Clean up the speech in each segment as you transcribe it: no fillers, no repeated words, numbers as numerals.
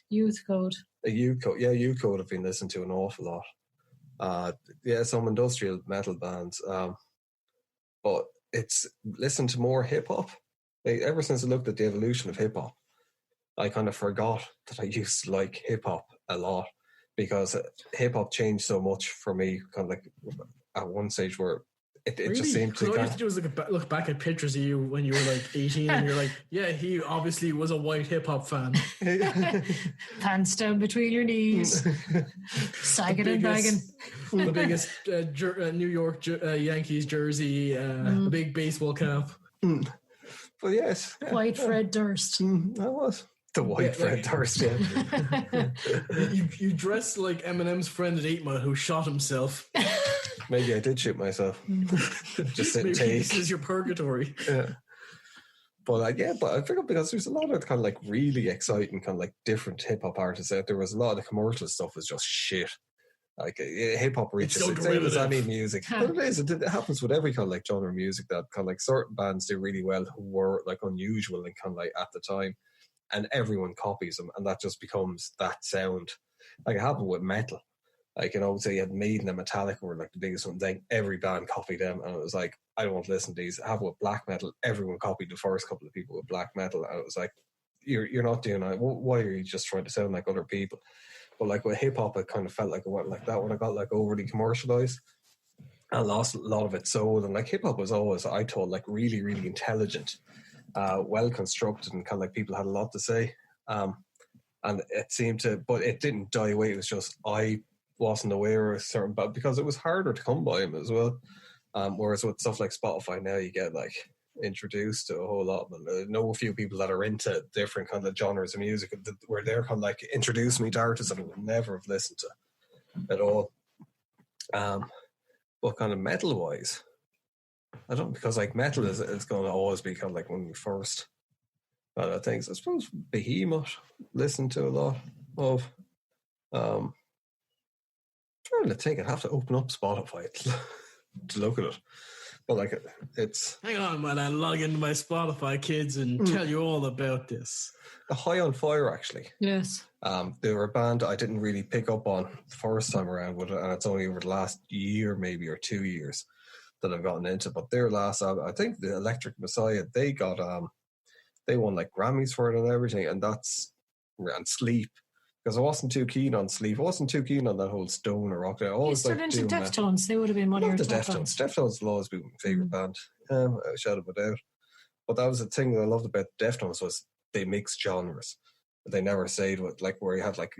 Youth Code. Youth Code have been listened to an awful lot. Some industrial metal bands. But it's listened to more hip hop. Ever since I looked at the evolution of hip hop, I kind of forgot that I used to like hip hop a lot, because hip hop changed so much for me. Kind of like at one stage where it really? Just seemed to. All you have to do is look back at pictures of you when you were like 18, and you're like, yeah, he obviously was a white hip hop fan. Pants down between your knees, sagging and bagging. The biggest New York Yankees jersey, a big baseball cap. But yes, White Fred Durst. That was the white Fred Durst. Yeah. you dressed like Eminem's friend at 8 Mile who shot himself. Maybe I did shoot myself. Just sit and take. This is your purgatory. Yeah. But I figured because there's a lot of kind of like really exciting kind of like different hip hop artists out there. Was a lot of the commercial stuff was just shit. Like hip hop reaches the same as any music. But it is. It happens with every kind of like genre of music, that kind of like certain bands do really well who were like unusual and kind of like at the time, and everyone copies them, and that just becomes that sound. Like it happened with metal. Like, you know, say you had Maiden and Metallica were like the biggest one thing. Every band copied them, and it was like, I don't want to listen to these. I have with black metal. Everyone copied the first couple of people with black metal, and it was like, you're not doing that. Why are you just trying to sound like other people? But like with hip hop, it kind of felt like it went like that when it got like overly commercialized and lost a lot of its soul. And like hip hop was always, I thought, like really, really intelligent, well constructed, and kind of like people had a lot to say. And it seemed to, but it didn't die away. It was just I wasn't aware of certain, but because it was harder to come by him as well. Whereas with stuff like Spotify now, you get like introduced to a whole lot of them. I know a few people that are into different kind of genres of music where they're kind of like introduced me to artists that I would never have listened to at all. But kind of metal wise, I don't, because like metal is going to always be kind of like one of the first things. I suppose Behemoth listened to a lot of. Trying to think, I'd have to open up Spotify to look at it. But like it's... Hang on while I log into my Spotify, kids, and tell you all about this. The High on Fire, actually. Yes. They were a band I didn't really pick up on the first time around with it, and it's only over the last year maybe or 2 years that I've gotten into. But their last album, I think the Electric Messiah, they got they won like Grammys for it and everything, and Sleep. Because I wasn't too keen on Sleep. I wasn't too keen on that whole stone or rock. You stood into Deftones. They would have been one of your top Deftones. Deftones will always be my favourite band. Shout it out. But that was the thing that I loved about Deftones, was they mixed genres. They never stayed with like where you had like,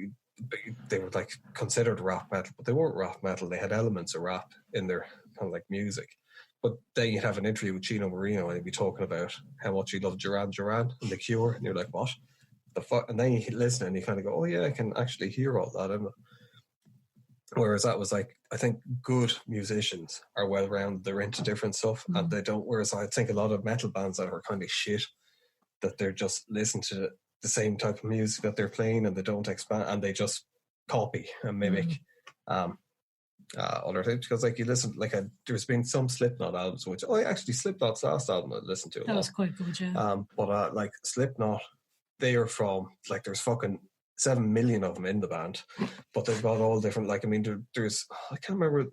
they were like considered rap metal, but they weren't rap metal. They had elements of rap in their kind of like music. But then you'd have an interview with Chino Moreno and he'd be talking about how much he loved Duran Duran and The Cure, and you're like, what? And then you listen and you kind of go, oh yeah, I can actually hear all that. Whereas that was like, I think good musicians are well rounded, they're into different stuff, and they don't. Whereas I think a lot of metal bands that are kind of shit, that they're just listening to the same type of music that they're playing, and they don't expand, and they just copy and mimic other things. Because like you listen, like there's been some Slipknot albums, which actually Slipknot's last album I listened to. That was quite good, yeah. But like Slipknot, they are from, like, there's fucking 7 million of them in the band, but they've got all different, like, I mean, there's, I can't remember,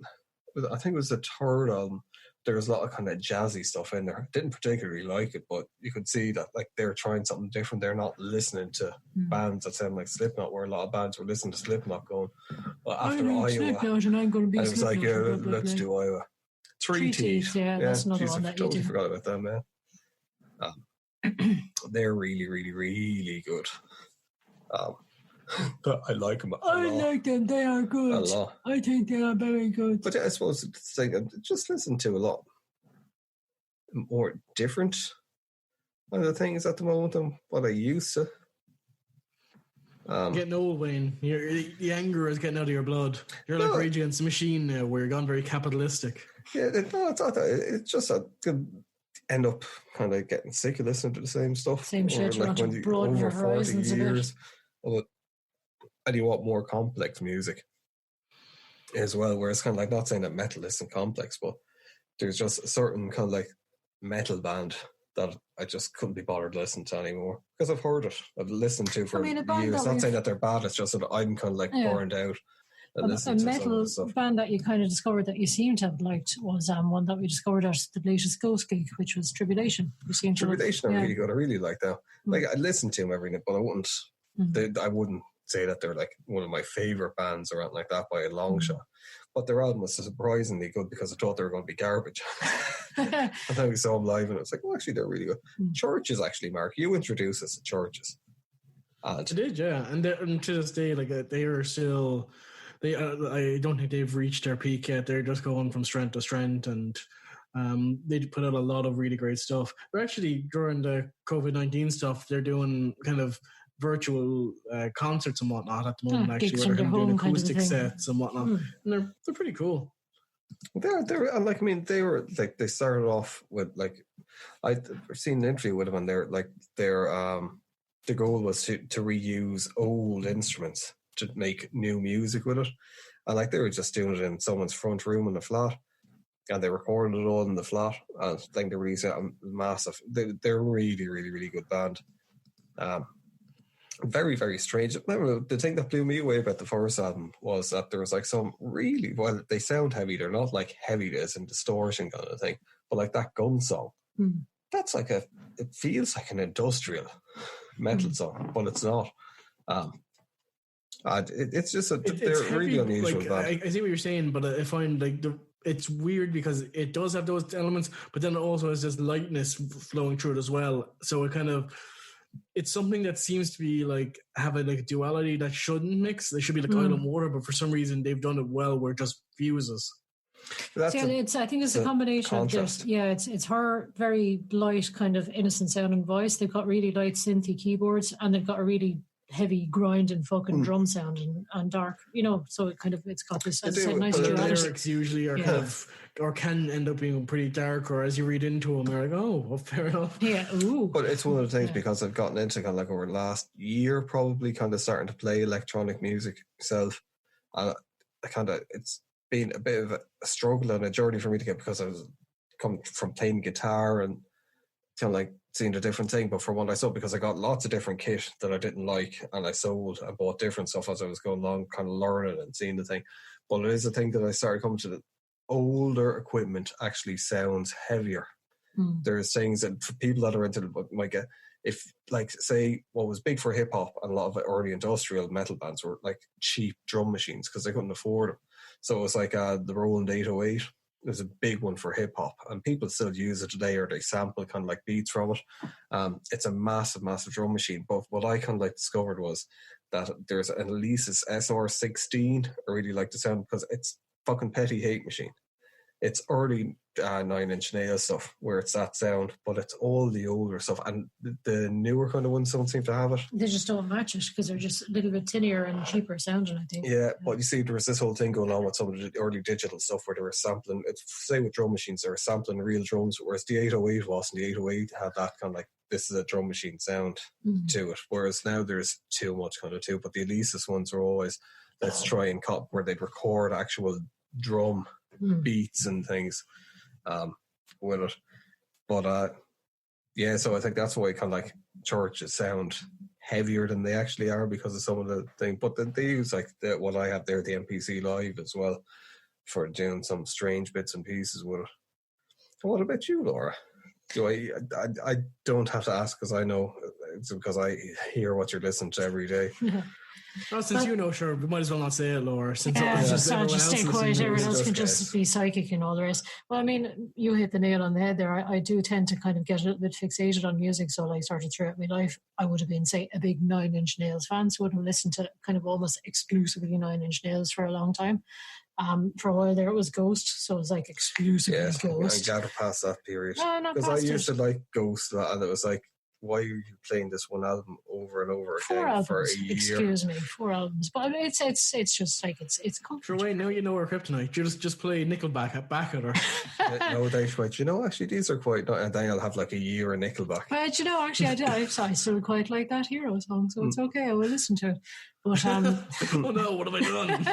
I think it was the third album, there's a lot of kind of jazzy stuff in there. Didn't particularly like it, but you could see that, like, they're trying something different. They're not listening to bands that sound like Slipknot, where a lot of bands were listening to Slipknot going, well, after Iowa, Slipknot and I'm going to be and it was like, yeah, let's like, do Iowa. Three Teeth. Yeah, that's another one that you totally do. forgot about them, man. They're really, really, really good. But I like them. I like them. They are good. A lot. I think they are very good. But yeah, I suppose it's like, just listen to a lot more different kind of things at the moment than what I used to. Getting old, Wayne. The anger is getting out of your blood. You're like Rage Against the Machine now, where you're gone very capitalistic. Yeah, it's not that. It's just a good. End up kind of getting sick of listening to the same stuff. Same shit. You want to broaden your horizons a bit. And you want more complex music as well, where it's kind of like, not saying that metal isn't complex, but there's just a certain kind of like metal band that I just couldn't be bothered listening to anymore because I've heard it. I've listened to for a band years. that Not saying that they're bad. It's just that I'm kind of like burned out. A metal band that you kind of discovered that you seem to have liked was one that we discovered at the latest Ghost gig, which was Tribulation. Tribulation are really good. I really like that. Like I listen to them every night, but I wouldn't. I wouldn't say that they're like one of my favorite bands or anything like that by a long shot. But their album was surprisingly good because I thought they were going to be garbage. And then we saw them live, and it was like, well, actually, they're really good. Churches, actually, Mark, you introduced us to Churches. I did, yeah, and to this day, like they are still. I don't think they've reached their peak yet. They're just going from strength to strength, and they put out a lot of really great stuff. They're actually, during the COVID-19 stuff, they're doing kind of virtual concerts and whatnot at the moment, actually, where they're doing acoustic sets and whatnot. And they're pretty cool. They're like, I mean, they were like, they started off with like, I've seen an interview with them, and they're like, the goal was to reuse old instruments to make new music with it. And like, they were just doing it in someone's front room in the flat, and they recorded it all in the flat. And I think they released it massive. They're a really, really, really good band. Very, very strange. The thing that blew me away about the first album was that there was like some really, well, they sound heavy. They're not like heavy as in distortion kind of thing, but like that gun song, that's like it feels like an industrial metal song, but it's not. It's just they're heavy, really unusual. Like, I see what you're saying, but I find like it's weird because it does have those elements, but then it also has this lightness flowing through it as well. So it kind of, it's something that seems to be like have a like duality that shouldn't mix. They should be like oil and water, but for some reason they've done it well where it just fuses. I think it's a combination of just it's her very light kind of innocent sounding voice. They've got really light synthy keyboards, and they've got a really heavy grinding fucking drum sound and dark, so it kind of, it's got this, as I said, nice duality. The lyrics usually are kind of, or can end up being pretty dark, or as you read into them, you're like, oh, well, fair enough. Yeah, ooh. But it's one of the things because I've gotten into kind of like over the last year, probably kind of starting to play electronic music myself. And I kind of, it's been a bit of a struggle and a journey for me to get, because I was come from playing guitar and kind of like seeing a different thing. But for one, I sold because I got lots of different kit that I didn't like, and I sold and bought different stuff as I was going along, kind of learning and seeing the thing. But it is a thing that I started coming to, the older equipment actually sounds heavier. There's things that for people that are into it might get, if like say what was big for hip hop and a lot of early industrial metal bands were like cheap drum machines because they couldn't afford them. So it was like the Roland 808. There's a big one for hip hop, and people still use it today, or they sample kind of like beats from it. It's a massive, massive drum machine. But what I kind of like discovered was that there's an Alesis SR16. I really like the sound because it's fucking petty hate machine. It's early 9 Inch Nails stuff where it's that sound, but it's all the older stuff, and the newer kind of ones don't seem to have it. They just don't match it because they're just a little bit tinnier and cheaper sounding, I think. Yeah, but you see, there was this whole thing going on with some of the early digital stuff where they were sampling, say with drum machines, they were sampling real drums, whereas the 808 wasn't. The 808 had that kind of like, this is a drum machine sound to it, whereas now there's too much kind of too. But the Alesis ones are always, let's try and cut where they'd record actual drum beats and things with it. But so I think that's why kind of like churches sound heavier than they actually are because of some of the thing. But they use like what I have there, the MPC Live as well, for doing some strange bits and pieces with it. What about you, Laura? Do I don't have to ask because I know, it's because I hear what you're listening to every day. Well, since you know, sure, we might as well not say it, Laura. Since just stay quiet. Everyone else can just be psychic and all the rest. Well, I mean, you hit the nail on the head there. I do tend to kind of get a little bit fixated on music. So, like, started throughout my life, I would have been, say, a big 9 Inch Nails fan. So, I would have listened to kind of almost exclusively 9 Inch Nails for a long time. For a while there, it was Ghost, so it was like exclusively Ghost. I got to pass that period because I used to like Ghost, and it was like, why are you playing this one album over and over again for a year? Excuse me, 4 albums. But it's just like it's comforting. Sure, wait, now you know her kryptonite. You just play Nickelback back at her. No, they quite. Actually, these are quite. And then I'll have like a year of Nickelback. But actually, I still quite like that Hero song, so it's okay. I will listen to it. But oh no, what have I done?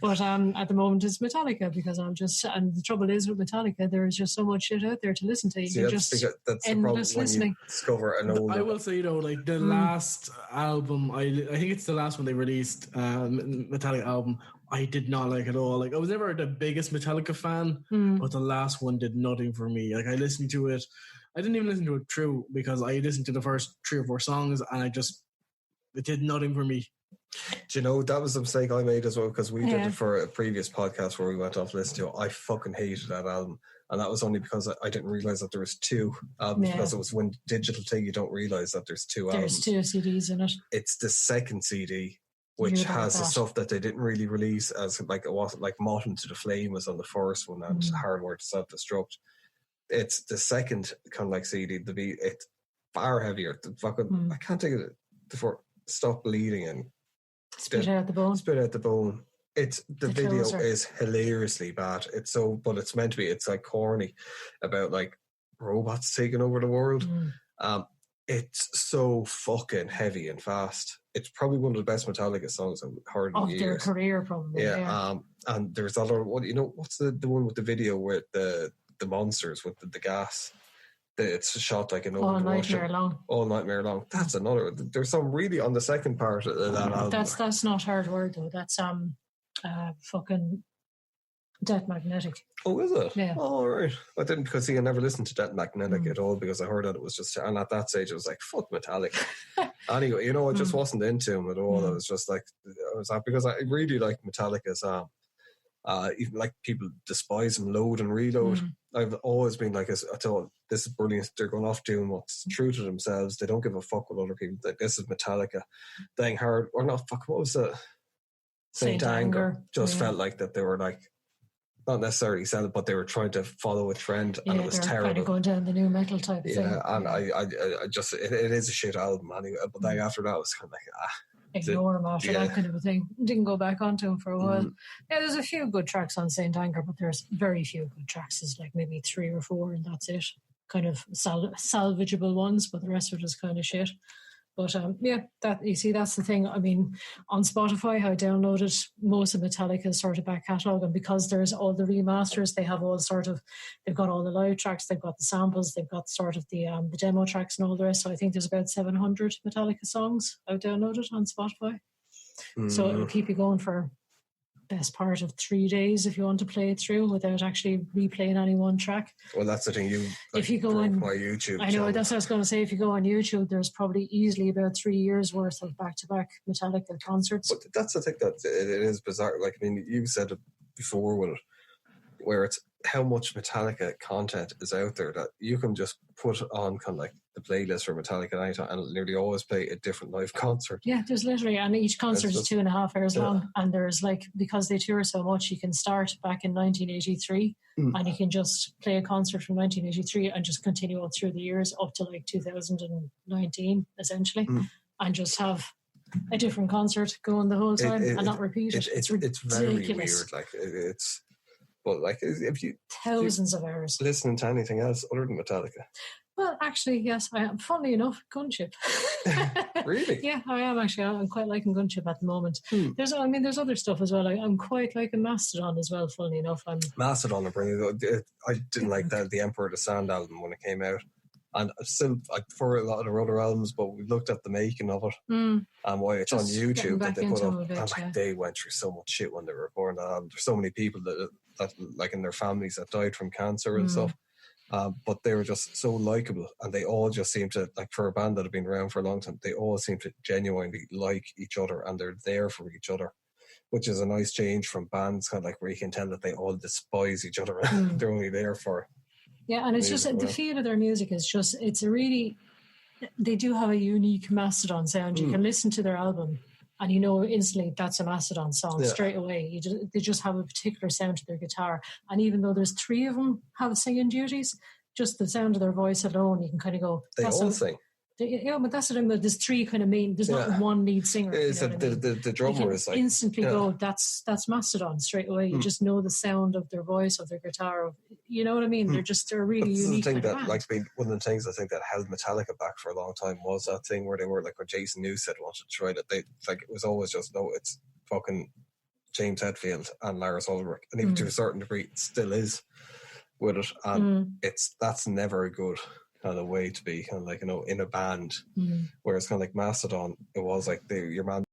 But at the moment it's Metallica, because and the trouble is with Metallica, there's just so much shit out there to listen to. You that's endless the problem listening. when you discover an old. I will say, like the last album, I think it's the last one they released, Metallica album, I did not like at all. Like I was never the biggest Metallica fan, but the last one did nothing for me. Like I listened to it, I didn't even listen to it through, because I listened to the first 3 or 4 songs and it did nothing for me. Do you know, that was the mistake I made as well, because we did it for a previous podcast where we went off to listen to it. I fucking hated that album, and that was only because I didn't realise that there was 2 albums, because it was when digital thing, you don't realise that there's 2 albums. There's 2 CDs in it. It's the second CD, which has the stuff that they didn't really release, as like it wasn't like Moth Into the Flame was on the first one, and Hardware to Self-Destruct. It's the second kind of like CD. It's far heavier. The fucking I can't take it before Stop Bleeding and Spit Out the Bone. Spit Out the Bone. It's the video is hilariously bad. But it's meant to be. It's like corny about like robots taking over the world. It's so fucking heavy and fast. It's probably one of the best Metallica songs I've heard in years. Of their career, probably. Yeah. And there's other one. You know, what's the one with the video with the monsters with the gas? It's shot like an old Nightmare Long. All Nightmare Long. That's another. There's some really on the second part of that album. That's not Hard Word though. That's fucking Death Magnetic. Oh, is it? Yeah. Oh, right. I didn't, because I never listened to Death Magnetic at all, because I heard that it was just, and at that stage I was like, fuck Metallica. Anyway, I just wasn't into him at all. I was just like, because I really like Metallica's even like people despise them, Load and Reload. I've always been like, I thought, this is brilliant. They're going off doing what's true to themselves. They don't give a fuck what other people think. This is Metallica. Dying Hard, or not, fuck, what was it? Saint Anger. Just felt like that they were like, not necessarily selling, but they were trying to follow a trend, and it was terrible. Kind of going down the new metal type thing. Yeah, and I just, it is a shit album anyway. But then after that, I was kind of like, ignore him after that kind of a thing. Didn't go back onto him for a while. Yeah, there's a few good tracks on Saint Anger, but there's very few good tracks. There's like maybe 3 or 4, and that's it. Kind of salvageable ones, but the rest of it is kind of shit. But that's the thing. I mean, on Spotify, I downloaded most of Metallica's sort of back catalogue, and because there's all the remasters, they've got all the live tracks, they've got the samples, they've got sort of the demo tracks and all the rest. So I think there's about 700 Metallica songs I've downloaded on Spotify. So it'll keep you going for best part of 3 days if you want to play it through without actually replaying any one track. Well, that's the thing. If you go on my YouTube I know channel. That's what I was going to say. If you go on YouTube, there's probably easily about 3 years worth of back-to-back Metallica concerts. But that's the thing, that it is bizarre. Like, I mean, you said it before with it, where it's how much Metallica content is out there that you can just put on kind of like the playlist for Metallica anytime, and it'll nearly always play a different live concert. Yeah, there's literally, and each concert is 2.5 hours long, and there's like, because they tour so much, you can start back in 1983 and you can just play a concert from 1983 and just continue on through the years up to like 2019 essentially, and just have a different concert going the whole time and not repeat it. It's very weird. Like it's. But like, if you thousands of hours listening to anything else other than Metallica. Well, actually, yes, I am. Funnily enough, Gunship. Really? Yeah, I am actually. I'm quite liking Gunship at the moment. There's other stuff as well. I'm quite liking Mastodon as well. Funnily enough, Mastodon are brilliant. I didn't like the Emperor of the Sand album when it came out, and still for a lot of their other albums. But we looked at the making of it, and why it's on YouTube that they put up. They went through so much shit when they were recording that album. There's so many people that like in their families that died from cancer and stuff. But they were just so likable, and they all just seem to, like, for a band that have been around for a long time, they all seem to genuinely like each other, and they're there for each other, which is a nice change from bands kind of like where you can tell that they all despise each other and they're only there for. Yeah, and it's just the feel of their music is just, they do have a unique Mastodon sound. You can listen to their album and you know instantly that's a Mastodon song straight away. They just have a particular sound to their guitar. And even though there's 3 of them have singing duties, just the sound of their voice alone, you can kind of go... They all sing. But that's what I mean. There's three kind of main. There's not one lead singer. The drummer is like instantly go. That's Mastodon straight away. You just know the sound of their voice, of their guitar. You know what I mean? They're really unique. The thing that one of the things I think that held Metallica back for a long time was that thing where they were like when Jason Newsted wanted to try that. They like it was always just no. It's fucking James Hetfield and Lars Ulrich, and even to a certain degree, it still is with it, and that's never a good kind of way to be kind of like in a band. Whereas kind of like Mastodon, it was like your man